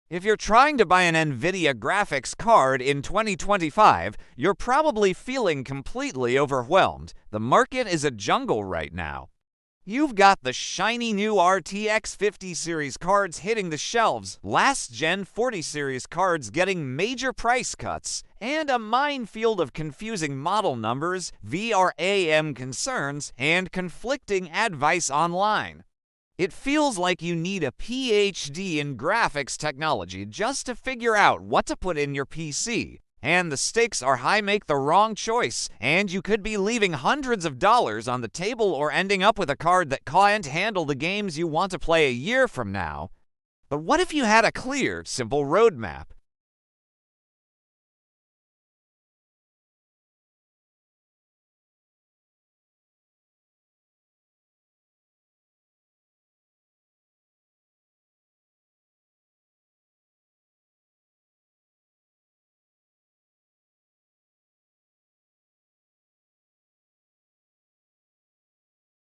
If you're trying to buy an Nvidia graphics card in 2025, you're probably feeling completely overwhelmed. The market is a jungle right now. You've got the shiny new RTX 50 series cards hitting the shelves, last-gen 40 series cards getting major price cuts, and a minefield of confusing model numbers, VRAM concerns, and conflicting advice online. It feels like you need a PhD in graphics technology just to figure out what to put in your PC. And the stakes are high. Make the wrong choice, and you could be leaving hundreds of dollars on the table or ending up with a card that can't handle the games you want to play a year from now. But what if you had a clear, simple roadmap?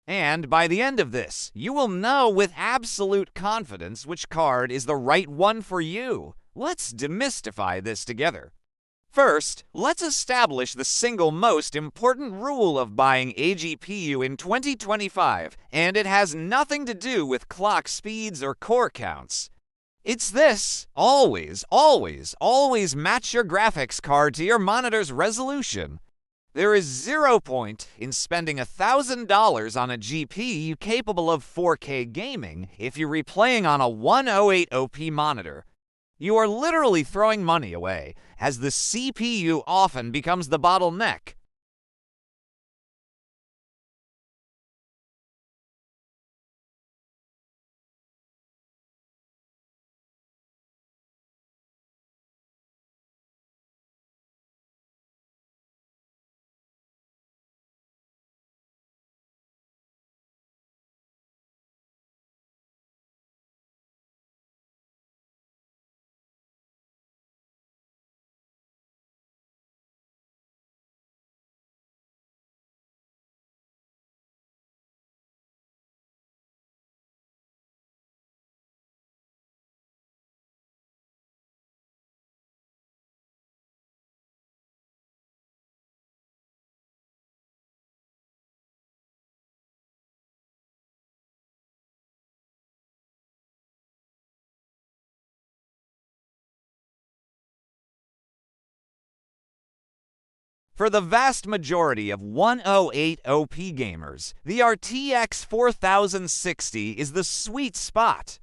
And by the end of this, you will know with absolute confidence which card is the right one for you. Let's demystify this together. First, let's establish the single most important rule of buying a GPU in 2025, and it has nothing to do with clock speeds or core counts. It's this: always, always, always match your graphics card to your monitor's resolution. There is zero point in spending $1,000 on a GPU capable of 4K gaming if you're replaying on a 108OP monitor. You are literally throwing money away, as the CPU often becomes the bottleneck. For the vast majority of 108OP gamers, the RTX 4060 is the sweet spot.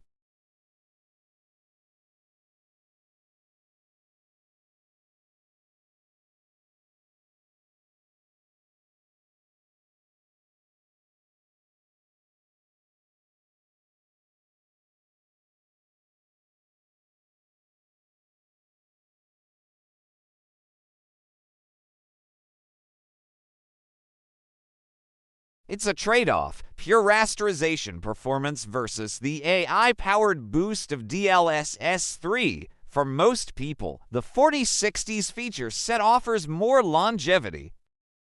It's a trade-off: pure rasterization performance versus the AI-powered boost of DLSS 3. For most people, the 4060's feature set offers more longevity.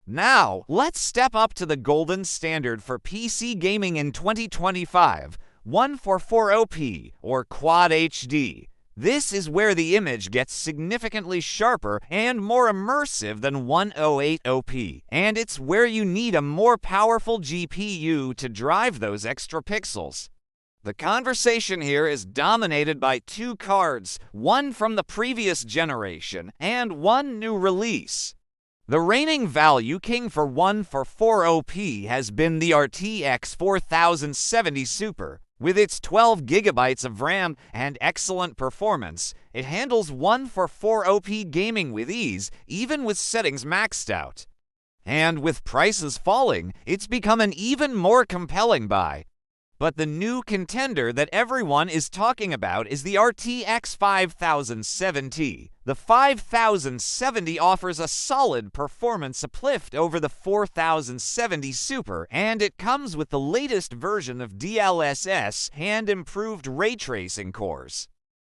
Now, let's step up to the golden standard for PC gaming in 2025, 144OP, or Quad HD. This is where the image gets significantly sharper and more immersive than 108OP, and it's where you need a more powerful GPU to drive those extra pixels. The conversation here is dominated by two cards, one from the previous generation and one new release. The reigning value king for 144OP has been the RTX 4070 Super. With its 12 gigabytes of RAM and excellent performance, it handles 144OP gaming with ease, even with settings maxed out. And with prices falling, it's become an even more compelling buy. But the new contender that everyone is talking about is the RTX 5070. The 5070 offers a solid performance uplift over the 4070 Super, and it comes with the latest version of DLSS and improved ray tracing cores.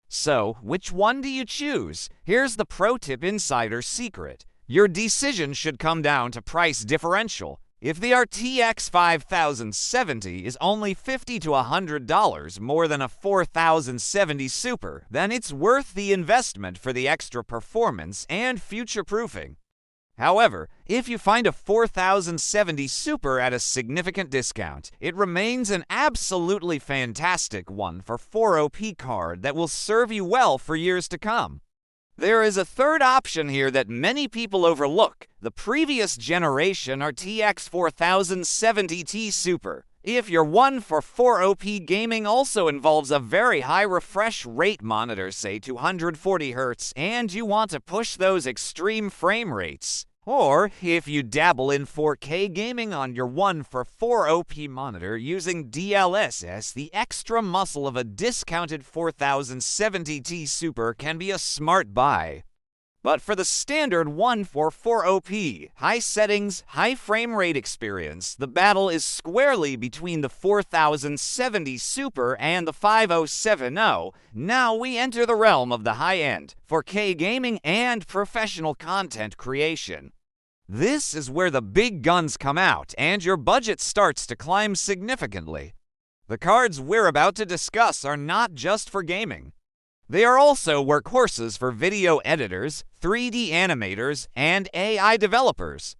So, which one do you choose? Here's the pro tip insider secret. Your decision should come down to price differential. If the RTX 5070 is only $50 to $100 more than a 4070 Super, then it's worth the investment for the extra performance and future-proofing. However, if you find a 4070 Super at a significant discount, it remains an absolutely fantastic one for 4OP card that will serve you well for years to come. There is a third option here that many people overlook, the previous generation RTX 4070 Ti Super. If your one for 4OP gaming also involves a very high refresh rate monitor, say 240Hz, and you want to push those extreme frame rates, or if you dabble in 4K gaming on your one for 4OP monitor using DLSS, the extra muscle of a discounted 4070 Ti Super can be a smart buy. But for the standard one for 4OP, high settings, high frame rate experience, the battle is squarely between the 4070 Super and the 5070. Now we enter the realm of the high-end, 4K gaming and professional content creation. This is where the big guns come out and your budget starts to climb significantly. The cards we're about to discuss are not just for gaming. They are also workhorses for video editors, 3D animators, and AI developers.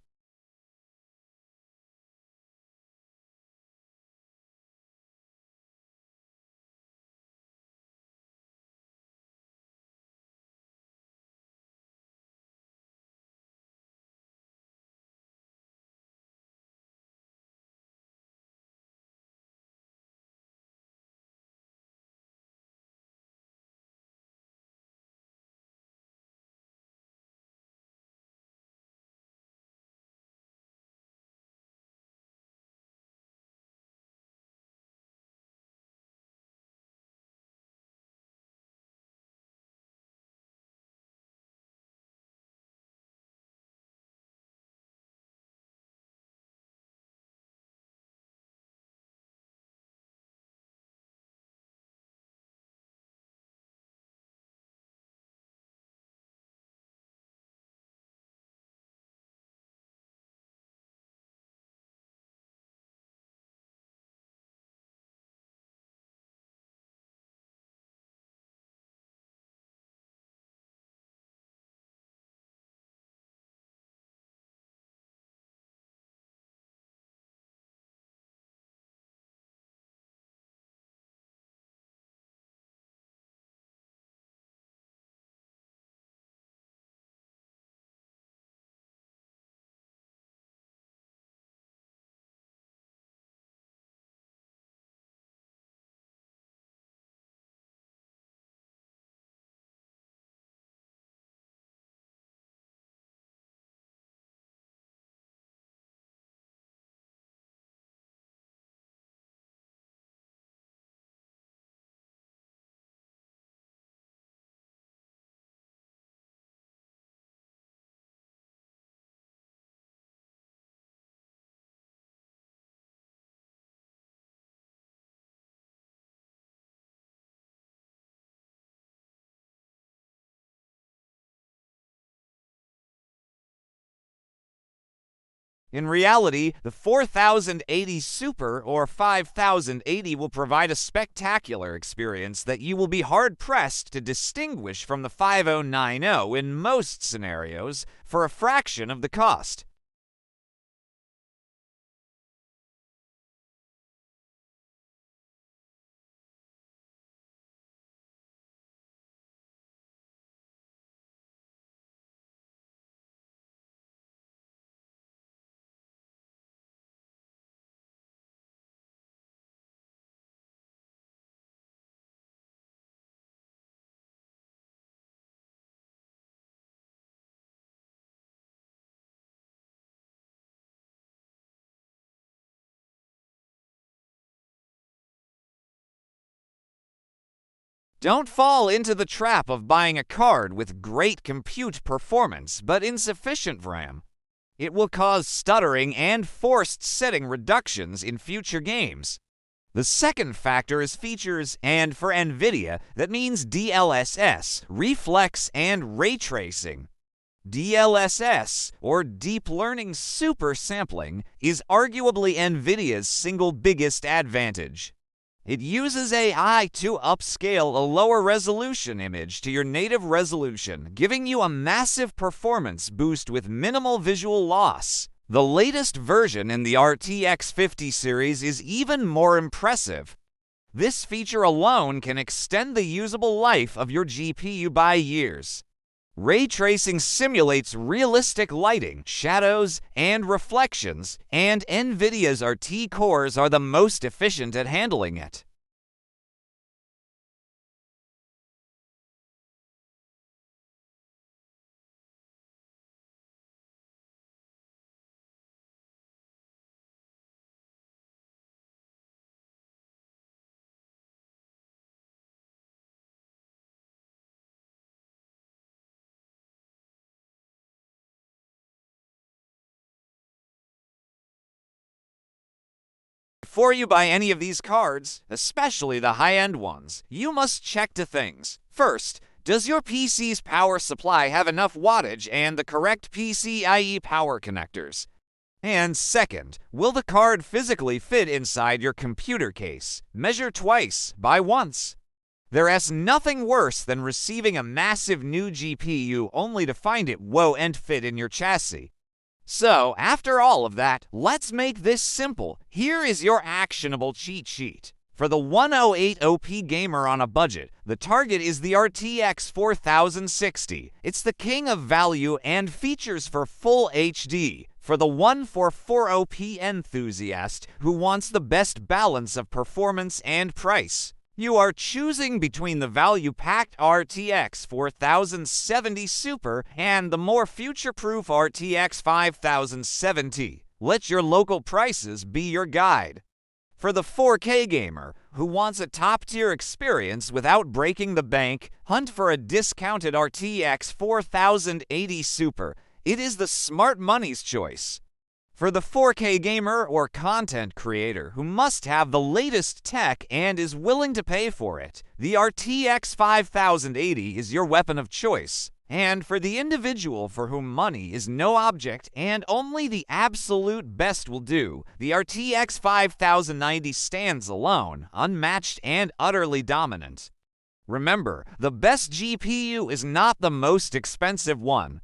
In reality, the 4080 Super or 5080 will provide a spectacular experience that you will be hard-pressed to distinguish from the 5090 in most scenarios for a fraction of the cost. Don't fall into the trap of buying a card with great compute performance but insufficient RAM. It will cause stuttering and forced setting reductions in future games. The second factor is features, and for Nvidia, that means DLSS, reflex, and ray tracing. DLSS, or Deep Learning Super Sampling, is arguably Nvidia's single biggest advantage. It uses AI to upscale a lower resolution image to your native resolution, giving you a massive performance boost with minimal visual loss. The latest version in the RTX 50 series is even more impressive. This feature alone can extend the usable life of your GPU by years. Ray tracing simulates realistic lighting, shadows, and reflections, and Nvidia's RT cores are the most efficient at handling it. Before you buy any of these cards, especially the high-end ones, you must check two things. First, does your PC's power supply have enough wattage and the correct PCIe power connectors? And second, will the card physically fit inside your computer case? Measure twice, buy once. There's nothing worse than receiving a massive new GPU only to find it won't fit in your chassis. So, after all of that, let's make this simple. Here is your actionable cheat sheet. For the 108 OP gamer on a budget, the target is the RTX 4060. It's the king of value and features for full HD. For the 144 OP enthusiast who wants the best balance of performance and price, you are choosing between the value-packed RTX 4070 Super and the more future-proof RTX 5070. Let your local prices be your guide. For the 4K gamer who wants a top-tier experience without breaking the bank, hunt for a discounted RTX 4080 Super. It is the smart money's choice. For the 4K gamer or content creator who must have the latest tech and is willing to pay for it, the RTX 5080 is your weapon of choice. And for the individual for whom money is no object and only the absolute best will do, the RTX 5090 stands alone, unmatched and utterly dominant. Remember, the best GPU is not the most expensive one.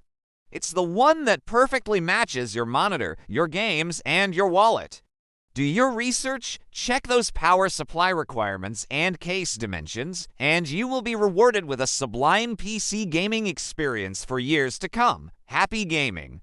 It's the one that perfectly matches your monitor, your games, and your wallet. Do your research, check those power supply requirements and case dimensions, and you will be rewarded with a sublime PC gaming experience for years to come. Happy gaming!